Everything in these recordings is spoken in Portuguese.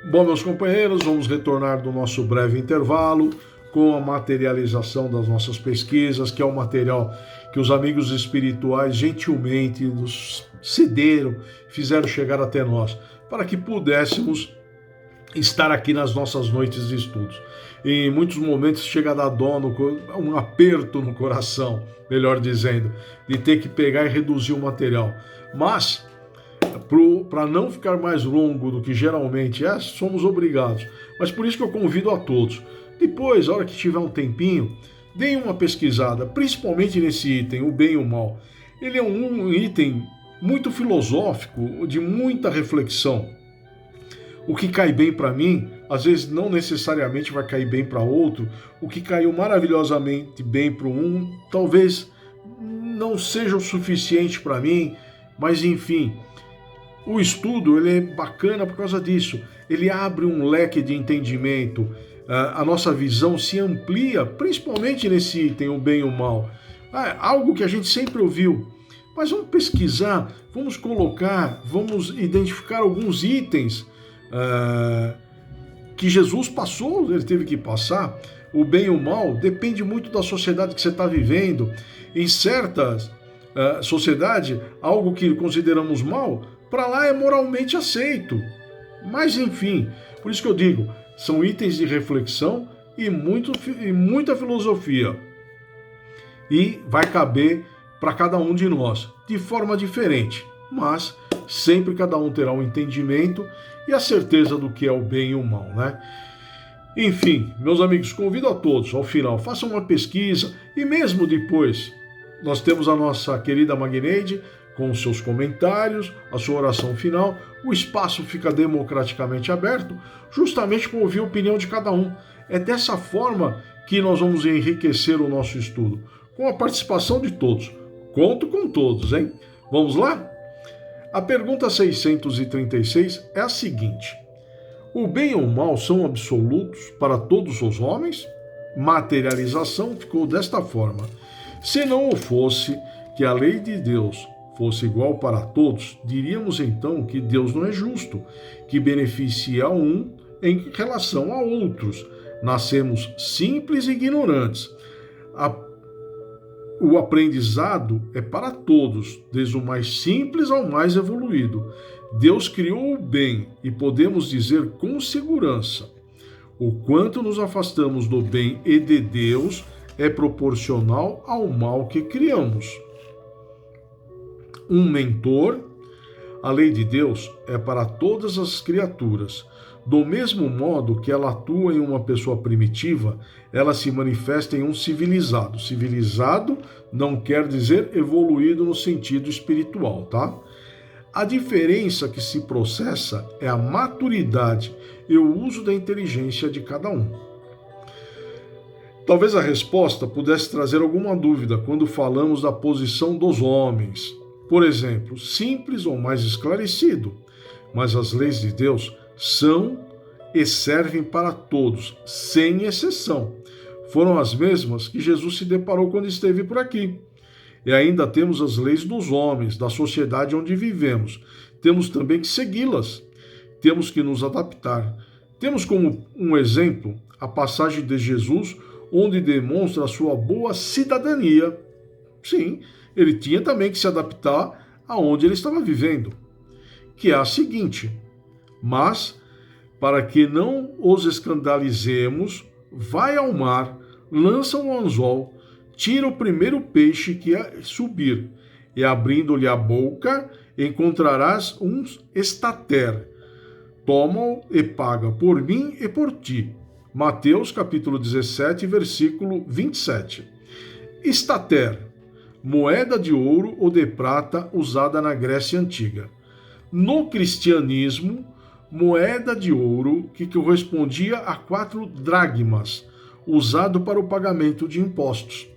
Bom, meus companheiros, vamos retornar do nosso breve intervalo com a materialização das nossas pesquisas, que é o material que os amigos espirituais gentilmente nos cederam, fizeram chegar até nós, para que pudéssemos estar aqui nas nossas noites de estudos. Em muitos momentos chega a dar dó, um aperto no coração, melhor dizendo, de ter que pegar e reduzir o material. Mas para não ficar mais longo do que geralmente é, somos obrigados. Mas por isso que eu convido a todos. Depois, a hora que tiver um tempinho, deem uma pesquisada, principalmente nesse item, o bem e o mal. Ele é um item muito filosófico, de muita reflexão. O que cai bem para mim, às vezes não necessariamente vai cair bem para outro. O que caiu maravilhosamente bem para um, talvez não seja o suficiente para mim, mas enfim. O estudo ele é bacana por causa disso. Ele abre um leque de entendimento. A nossa visão se amplia, principalmente nesse item, o bem e o mal. Algo que a gente sempre ouviu. Mas vamos pesquisar, vamos colocar, vamos identificar alguns itens que Jesus passou, ele teve que passar. O bem e o mal depende muito da sociedade que você está vivendo. Em certas sociedade, algo que consideramos mal, para lá é moralmente aceito. Mas enfim, por isso que eu digo, são itens de reflexão e muita filosofia. E vai caber para cada um de nós, de forma diferente. Mas sempre cada um terá um entendimento e a certeza do que é o bem e o mal, né? Enfim, meus amigos, convido a todos, ao final, façam uma pesquisa e mesmo depois, nós temos a nossa querida Magneide, com os seus comentários, a sua oração final, o espaço fica democraticamente aberto, justamente para ouvir a opinião de cada um. É dessa forma que nós vamos enriquecer o nosso estudo, com a participação de todos. Conto com todos, hein? Vamos lá? A pergunta 636 é a seguinte: o bem e o mal são absolutos para todos os homens? Materialização ficou desta forma: se não o fosse, que a lei de Deus fosse igual para todos, diríamos então que Deus não é justo, que beneficia um em relação a outros. Nascemos simples e ignorantes. O aprendizado é para todos, desde o mais simples ao mais evoluído. Deus criou o bem e podemos dizer com segurança: o quanto nos afastamos do bem e de Deus é proporcional ao mal que criamos. Um mentor, a lei de Deus é para todas as criaturas. Do mesmo modo que ela atua em uma pessoa primitiva, ela se manifesta em um civilizado. Civilizado não quer dizer evoluído no sentido espiritual, tá? A diferença que se processa é a maturidade e o uso da inteligência de cada um. Talvez a resposta pudesse trazer alguma dúvida quando falamos da posição dos homens. Por exemplo, simples ou mais esclarecido, mas as leis de Deus são e servem para todos, sem exceção. Foram as mesmas que Jesus se deparou quando esteve por aqui. E ainda temos as leis dos homens, da sociedade onde vivemos. Temos também que segui-las. Temos que nos adaptar. Temos como um exemplo a passagem de Jesus, onde demonstra a sua boa cidadania. Sim, ele tinha também que se adaptar aonde ele estava vivendo, que é a seguinte: mas, para que não os escandalizemos, vai ao mar, lança um anzol, tira o primeiro peixe que subir, e abrindo-lhe a boca, encontrarás um estater. Toma-o e paga por mim e por ti. Mateus capítulo 17, versículo 27. Estater, moeda de ouro ou de prata usada na Grécia Antiga. No cristianismo, moeda de ouro que correspondia a 4 dracmas, usado para o pagamento de impostos.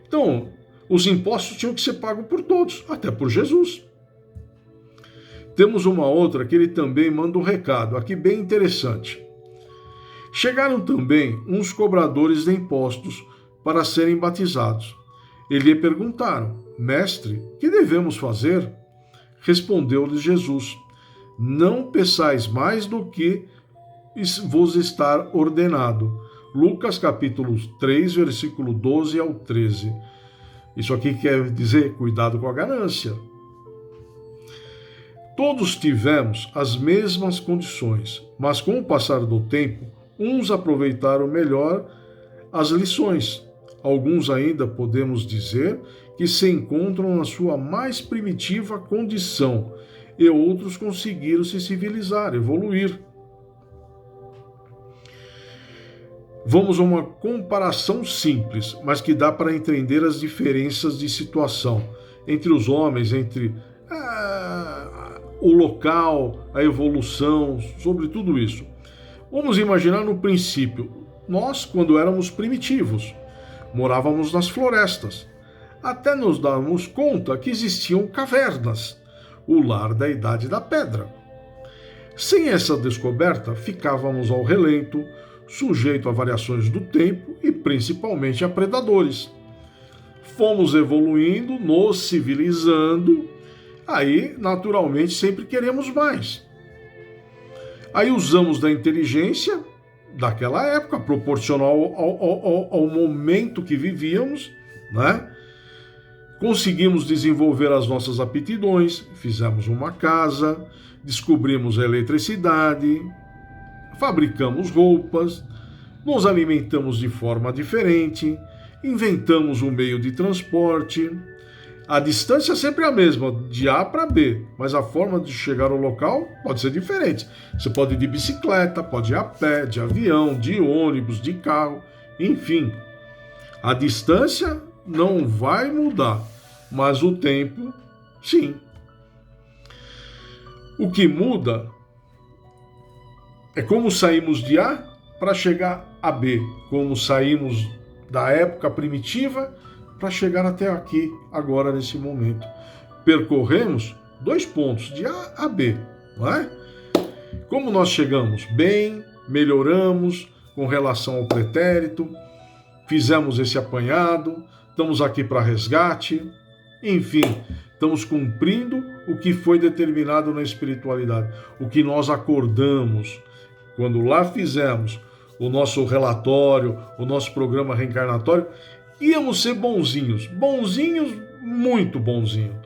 Então, os impostos tinham que ser pagos por todos, até por Jesus. Temos uma outra que ele também manda um recado, aqui bem interessante. Chegaram também uns cobradores de impostos para serem batizados. E lhe perguntaram: mestre, que devemos fazer? Respondeu-lhes Jesus: não peçais mais do que vos estar ordenado. Lucas capítulo 3, versículo 12 ao 13. Isso aqui quer dizer, cuidado com a ganância. Todos tivemos as mesmas condições, mas com o passar do tempo, uns aproveitaram melhor as lições. Alguns ainda podemos dizer que se encontram na sua mais primitiva condição, e outros conseguiram se civilizar, evoluir. Vamos a uma comparação simples, mas que dá para entender as diferenças de situação entre os homens, entre o local, a evolução, sobre tudo isso. Vamos imaginar no princípio, nós, quando éramos primitivos, morávamos nas florestas, até nos darmos conta que existiam cavernas, o lar da Idade da Pedra. Sem essa descoberta, ficávamos ao relento, sujeito a variações do tempo e principalmente a predadores. Fomos evoluindo, nos civilizando, aí naturalmente sempre queremos mais. Aí usamos da inteligência daquela época, proporcional ao momento que vivíamos, né? Conseguimos desenvolver as nossas aptidões, fizemos uma casa, descobrimos a eletricidade, fabricamos roupas, nos alimentamos de forma diferente, inventamos um meio de transporte. A distância é sempre a mesma, de A para B, mas a forma de chegar ao local pode ser diferente. Você pode ir de bicicleta, pode ir a pé, de avião, de ônibus, de carro, enfim. A distância não vai mudar, mas o tempo, sim. O que muda é como saímos de A para chegar a B, como saímos da época primitiva para chegar até aqui, agora, nesse momento. Percorremos 2 pontos, de A a B, não é? Como nós chegamos? Bem, melhoramos com relação ao pretérito, fizemos esse apanhado, estamos aqui para resgate, enfim, estamos cumprindo o que foi determinado na espiritualidade, o que nós acordamos. Quando lá fizemos o nosso relatório, o nosso programa reencarnatório, íamos ser bonzinhos, muito bonzinhos.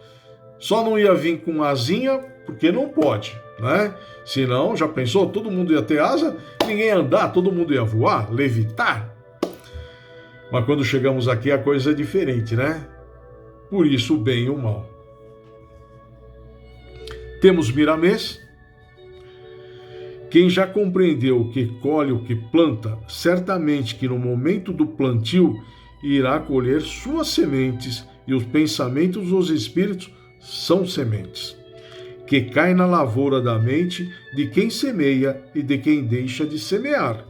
Só não ia vir com asinha, porque não pode, né? Senão, já pensou, todo mundo ia ter asa, ninguém ia andar, todo mundo ia voar, levitar. Mas quando chegamos aqui a coisa é diferente, né? Por isso o bem e o mal. Temos Miramês. Quem já compreendeu o que colhe o que planta, certamente que no momento do plantio irá colher suas sementes, e os pensamentos dos espíritos são sementes, que caem na lavoura da mente de quem semeia e de quem deixa de semear.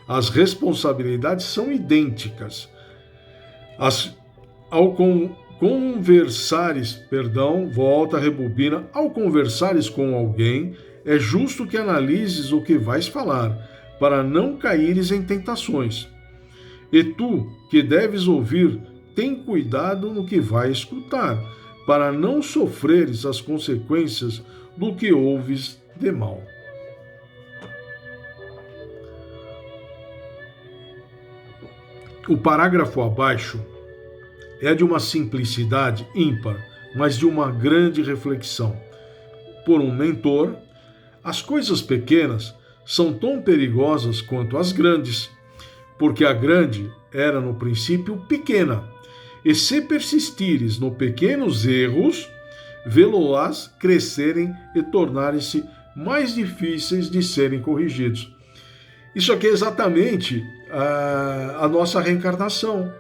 As responsabilidades são idênticas. Ao conversares com alguém, é justo que analises o que vais falar, para não caíres em tentações. E tu, que deves ouvir, tem cuidado no que vais escutar, para não sofreres as consequências do que ouves de mal. O parágrafo abaixo é de uma simplicidade ímpar, mas de uma grande reflexão. Por um mentor, as coisas pequenas são tão perigosas quanto as grandes, porque a grande era no princípio pequena, e se persistires nos pequenos erros, vê-lo-ás crescerem e tornarem-se mais difíceis de serem corrigidos. Isso aqui é exatamente a nossa reencarnação,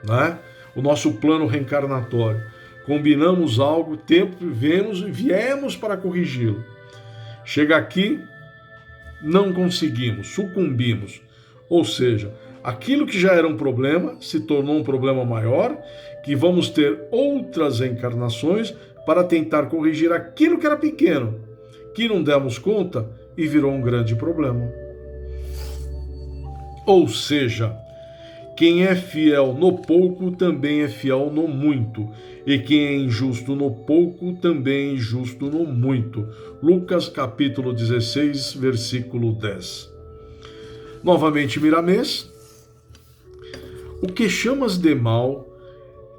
né? O nosso plano reencarnatório. Combinamos algo, tempo, viemos para corrigi-lo. Chega aqui, não conseguimos, sucumbimos. Ou seja, aquilo que já era um problema se tornou um problema maior, que vamos ter outras encarnações para tentar corrigir aquilo que era pequeno, que não demos conta e virou um grande problema. Ou seja, Quem é fiel no pouco também é fiel no muito, e quem é injusto no pouco também é injusto no muito. Lucas capítulo 16, versículo 10. Novamente Miramês. O que chamas de mal,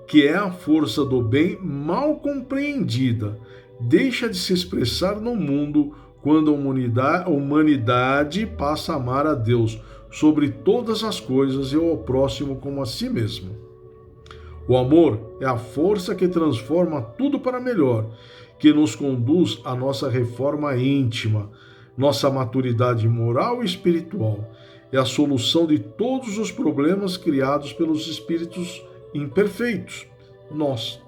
que é a força do bem mal compreendida, deixa de se expressar no mundo quando a humanidade passa a amar a Deus sobre todas as coisas e ao próximo como a si mesmo. O amor é a força que transforma tudo para melhor, que nos conduz à nossa reforma íntima, nossa maturidade moral e espiritual. É a solução de todos os problemas criados pelos espíritos imperfeitos, nós.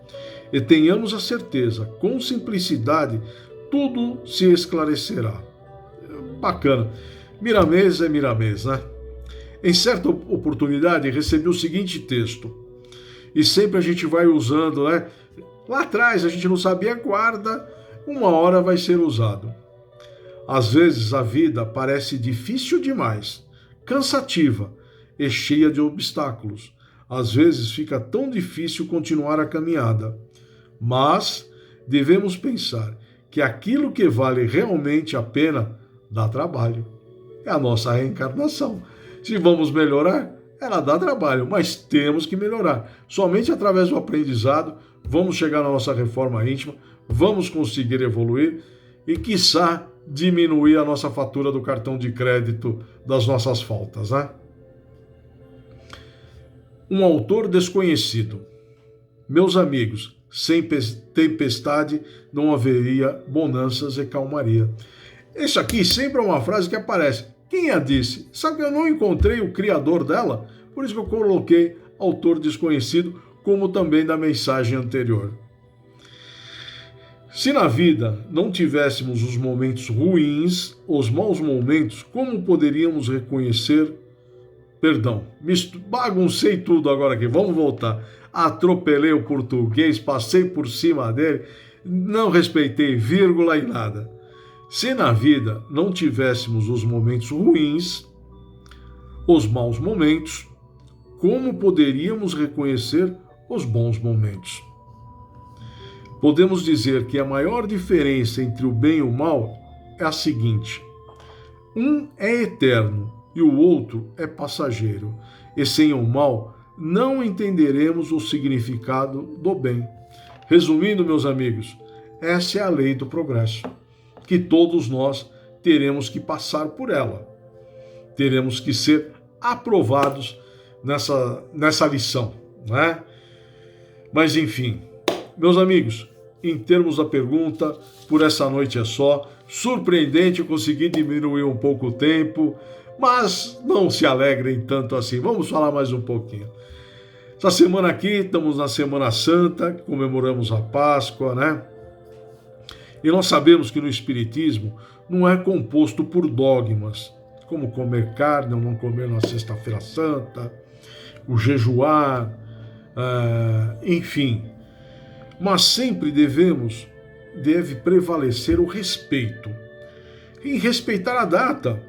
E tenhamos a certeza, com simplicidade, tudo se esclarecerá. Bacana. Miramês é Miramês, né? Em certa oportunidade, recebi o seguinte texto, e sempre a gente vai usando, né? Lá atrás a gente não sabia, guarda, uma hora vai ser usado. Às vezes a vida parece difícil demais, cansativa e cheia de obstáculos. Às vezes fica tão difícil continuar a caminhada. Mas devemos pensar que aquilo que vale realmente a pena dá trabalho. É a nossa reencarnação. Se vamos melhorar, ela dá trabalho, mas temos que melhorar. Somente através do aprendizado vamos chegar na nossa reforma íntima, vamos conseguir evoluir e, quiçá, diminuir a nossa fatura do cartão de crédito das nossas faltas, né? Um autor desconhecido. Meus amigos, sem tempestade não haveria bonanças e calmaria. Isso aqui sempre é uma frase que aparece. Quem a disse? Sabe que eu não encontrei o criador dela? Por isso que eu coloquei autor desconhecido, como também da mensagem anterior. Se na vida não tivéssemos os momentos ruins, os maus momentos, como poderíamos reconhecer? Perdão, baguncei tudo agora aqui, vamos voltar. Atropelei o português, passei por cima dele, não respeitei vírgula e nada. Se na vida não tivéssemos os momentos ruins, os maus momentos, como poderíamos reconhecer os bons momentos? Podemos dizer que a maior diferença entre o bem e o mal é a seguinte: um é eterno e o outro é passageiro, e sem o mal não entenderemos o significado do bem. Resumindo, meus amigos, essa é a lei do progresso, que todos nós teremos que passar por ela. Teremos que ser aprovados nessa lição, né? Mas enfim, meus amigos, em termos da pergunta, por essa noite é só. Surpreendente, eu consegui diminuir um pouco o tempo, mas não se alegrem tanto assim. Vamos falar mais um pouquinho. Essa semana aqui, estamos na Semana Santa, comemoramos a Páscoa, né? E nós sabemos que no Espiritismo não é composto por dogmas, como comer carne ou não comer na Sexta-feira Santa, o jejuar, enfim. Mas sempre deve prevalecer o respeito. E respeitar a data.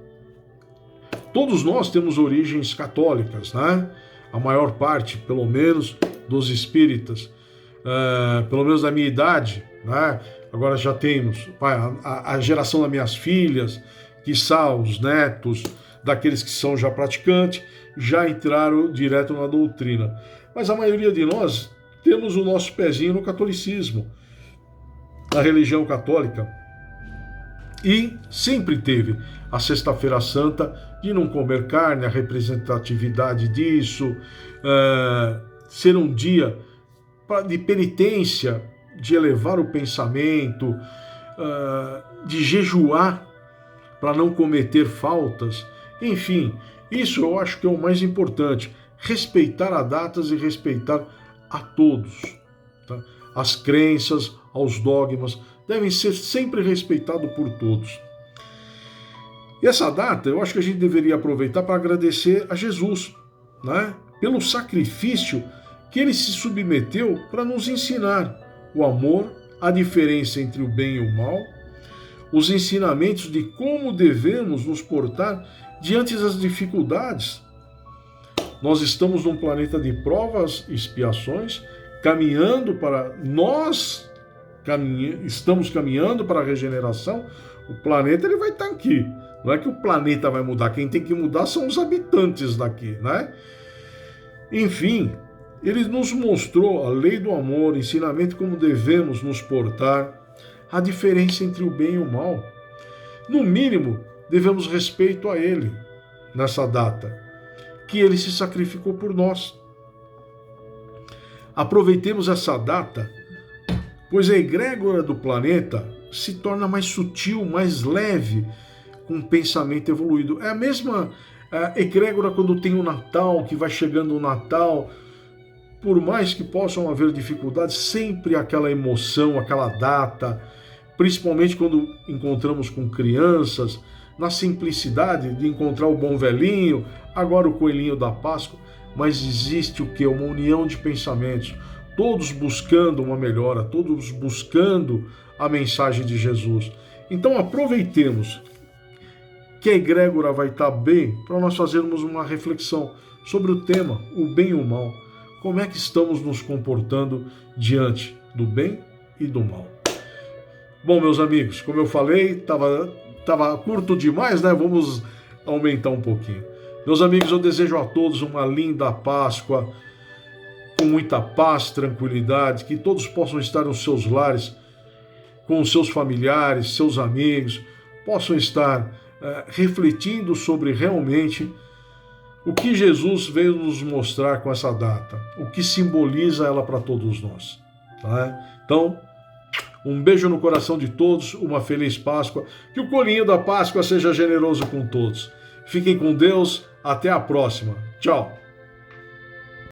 Todos nós temos origens católicas, né? A maior parte, pelo menos, dos espíritas, pelo menos da minha idade, né? Agora já temos a geração das minhas filhas, quiçá os netos daqueles que são já praticantes, já entraram direto na doutrina. Mas a maioria de nós temos o nosso pezinho no catolicismo, na religião católica. E sempre teve a Sexta-feira Santa de não comer carne, a representatividade disso, ser um dia de penitência, de elevar o pensamento, de jejuar para não cometer faltas. Enfim, isso eu acho que é o mais importante. Respeitar as datas e respeitar a todos. Tá? As crenças, aos dogmas, devem ser sempre respeitados por todos. E essa data eu acho que a gente deveria aproveitar para agradecer a Jesus, né? Pelo sacrifício que ele se submeteu para nos ensinar o amor, a diferença entre o bem e o mal, os ensinamentos de como devemos nos portar diante das dificuldades. Nós estamos num planeta de provas e expiações, estamos caminhando para a regeneração. O planeta ele vai estar aqui. Não é que o planeta vai mudar, quem tem que mudar são os habitantes daqui, né? Enfim, ele nos mostrou a lei do amor, ensinamento como devemos nos portar, a diferença entre o bem e o mal. No mínimo, devemos respeito a ele nessa data, que ele se sacrificou por nós. Aproveitemos essa data, pois a egrégora do planeta se torna mais sutil, mais leve, com um pensamento evoluído. É a mesma egrégora quando tem o Natal, que vai chegando o Natal. Por mais que possam haver dificuldades, sempre aquela emoção, aquela data, principalmente quando encontramos com crianças, na simplicidade de encontrar o bom velhinho, agora o coelhinho da Páscoa, mas existe o quê? Uma união de pensamentos, todos buscando uma melhora, todos buscando a mensagem de Jesus. Então aproveitemos que a egrégora vai estar bem para nós fazermos uma reflexão sobre o tema, o bem e o mal. Como é que estamos nos comportando diante do bem e do mal? Bom, meus amigos, como eu falei, estava curto demais, né? Vamos aumentar um pouquinho. Meus amigos, eu desejo a todos uma linda Páscoa, com muita paz, tranquilidade, que todos possam estar nos seus lares, com os seus familiares, seus amigos, possam estar refletindo sobre realmente o que Jesus veio nos mostrar com essa data, o que simboliza ela para todos nós. Tá? Então, um beijo no coração de todos, uma feliz Páscoa, que o coelhinho da Páscoa seja generoso com todos. Fiquem com Deus, até a próxima. Tchau!